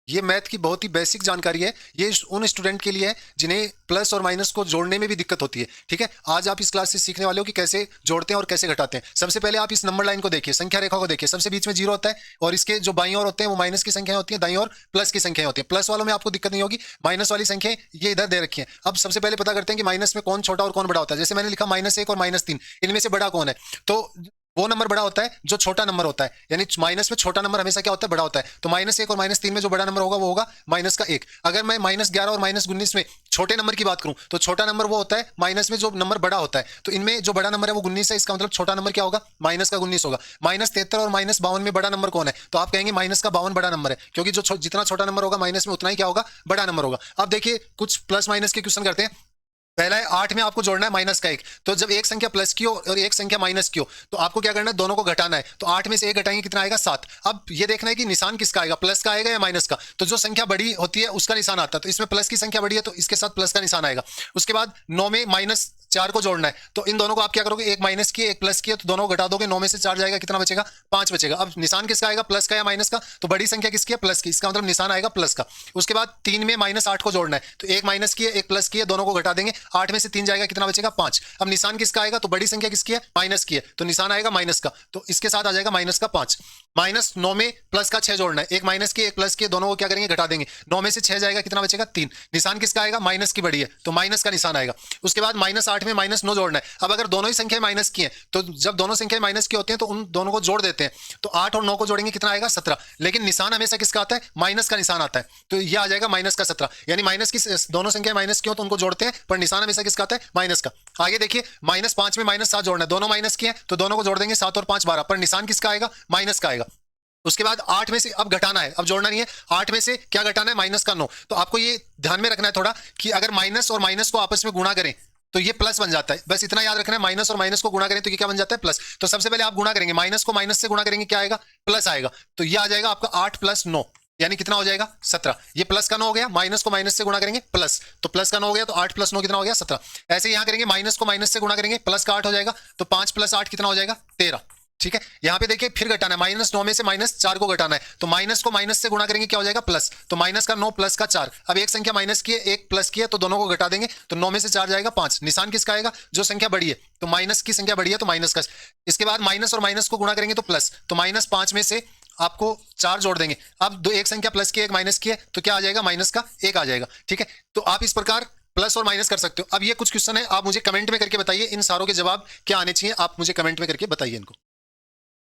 ये मैथ की बहुत ही बेसिक जानकारी है। ये उन स्टूडेंट के लिए है जिन्हें प्लस और माइनस को जोड़ने में भी दिक्कत होती है। ठीक है, आज आप इस क्लास से सीखने वाले हो कि कैसे जोड़ते हैं और कैसे घटाते हैं। सबसे पहले आप इस नंबर लाइन को देखिए, संख्या रेखा को देखिए। सबसे बीच में जीरो होता है और इसके जो बाईं ओर होते हैं वो माइनस की संख्या होती है, दाईं ओर प्लस की संख्या होती है। प्लस वालों में आपको दिक्कत नहीं होगी, माइनस वाली संख्या ये इधर दे रखी है। अब सबसे पहले पता करते हैं कि माइनस में कौन छोटा और कौन बड़ा होता है। जैसे मैंने लिखा -1 और -3, इनमें से बड़ा कौन है? तो वो नंबर बड़ा होता है जो छोटा नंबर होता है, यानी माइनस में छोटा नंबर हमेशा क्या होता है? बड़ा होता है। तो -1 और -3 में जो बड़ा नंबर होगा वो होगा -1। अगर मैं -11 और -19 में छोटे नंबर की बात करूं तो छोटा नंबर वो होता है माइनस में जो नंबर बड़ा होता है। तो इनमें जो बड़ा नंबर है वो 19 है, इसका मतलब छोटा नंबर क्या होगा? माइनस का 19 होगा। -73 और -52 में बड़ा नंबर कौन है? तो आप कहेंगे माइनस का 52 बड़ा नंबर है, क्योंकि जो जितना छोटा नंबर होगा माइनस में उतना ही क्या होगा? बड़ा नंबर होगा। अब देखिए कुछ प्लस माइनस के क्वेश्चन करते हैं। पहला है 8 में आपको जोड़ना है माइनस का 1। तो जब एक संख्या प्लस की हो और एक संख्या माइनस की हो तो आपको क्या करना है? दोनों को घटाना है। तो 8 में से 1 घटाएंगे, कितना आएगा? 7। अब ये देखना है कि निशान किसका आएगा, प्लस का आएगा या माइनस का। तो जो संख्या बड़ी होती है उसका निशान आता है, तो इसमें प्लस की संख्या बड़ी है तो इसके साथ प्लस का निशान आएगा। उसके बाद 9 में -4 को जोड़ना है, तो इन दोनों को आप क्या करोगे? एक माइनस की एक प्लस की है, तो दोनों को घटा दोगे, 9 में से 4 जाएगा, कितना बचेगा? 5 बचेगा। अब निशान किसका आएगा? प्लस का या माइनस का? तो बड़ी संख्या किसकी है? प्लस की, इसका मतलब निशान आएगा प्लस का। उसके बाद 3 में -8 को जोड़ना है, तो एक माइनस की है एक प्लस की है, दोनों को घटा देंगे, 8 में से 3 जाएगा, कितना बचेगा? 5। अब निशान किसका आएगा? तो बड़ी संख्या किसकी है? माइनस की है, तो निशान आएगा माइनस का, तो इसके साथ आ जाएगा माइनस का 5। -9 में प्लस का 6 जोड़ना है, एक माइनस की एक प्लस की, दोनों को क्या करेंगे? घटा देंगे, 9 में से 6 जाएगा, कितना बचेगा? 3। निशान किसका आएगा? माइनस की बड़ी है, तो माइनस का निशान आएगा। उसके बाद -8 में -9 जोड़ना है। अब अगर दोनों ही संख्या माइनस की है तो जब दोनों संख्या माइनस की होती हैं तो उन दोनों को जोड़ देते हैं, तो 8 और 9 को जोड़ेंगे, कितना आएगा? 17। लेकिन निशान हमेशा किसका आता है? माइनस का निशान आता है, तो यह आ जाएगा माइनस का 17। यानी माइनस की दोनों संख्या माइनस की हो तो उनको जोड़ते हैं, पर निशान हमेशा किसका आता है? माइनस का। आगे देखिए, -5 में -7 जोड़ना है, दोनों माइनस की है तो दोनों को जोड़ देंगे, 7 और 5 12, पर निशान किसका आएगा? माइनस का आएगा। उसके बाद 8 में से अब घटाना है, अब जोड़ना नहीं है। 8 में से क्या घटाना है? माइनस का 9। तो आपको ये ध्यान में रखना है थोड़ा कि अगर माइनस और माइनस को आपस में गुणा करें तो ये प्लस बन जाता है। बस इतना याद रखना है, माइनस और माइनस को गुणा करें तो ये क्या बन जाता है? प्लस। तो सबसे पहले आप गुणा करेंगे, माइनस को माइनस से गुणा करेंगे, क्या आएगा? प्लस आएगा। तो ये आ जाएगा आपका 8 + 9, यानी कितना हो जाएगा? 17। ये प्लस का 9 हो गया, माइनस को माइनस से गुणा करेंगे प्लस, तो प्लस का 9 हो गया, तो 8 + 9 कितना हो गया? 17। ऐसे यहां करेंगे, माइनस को माइनस से गुणा करेंगे, प्लस का 8 हो जाएगा, तो 5 + 8 कितना हो जाएगा? 13। ठीक है, यहां पे देखिए फिर घटाना है, -9 में से -4 को घटाना है, तो माइनस को माइनस से गुणा करेंगे, क्या हो जाएगा? प्लस। तो माइनस का 9 प्लस का 4। अब एक संख्या माइनस की है एक प्लस की है, तो दोनों को घटा देंगे, तो 9 में से 4 जाएगा 5। निशान किसका आएगा? जो संख्या बड़ी है, तो माइनस की संख्या बड़ी है तो माइनस का। इसके बाद माइनस और माइनस को गुणा करेंगे तो प्लस, तो -5 में से आपको 4 जोड़ देंगे। अब दो, एक संख्या प्लस की एक माइनस की है, तो क्या आ जाएगा? माइनस का 1 आ जाएगा। ठीक है, तो आप इस प्रकार प्लस और माइनस कर सकते हो। अब ये कुछ क्वेश्चन है, आप मुझे कमेंट में करके बताइए इन सारों के जवाब क्या आने चाहिए, आप मुझे कमेंट में करके बताइए इनको।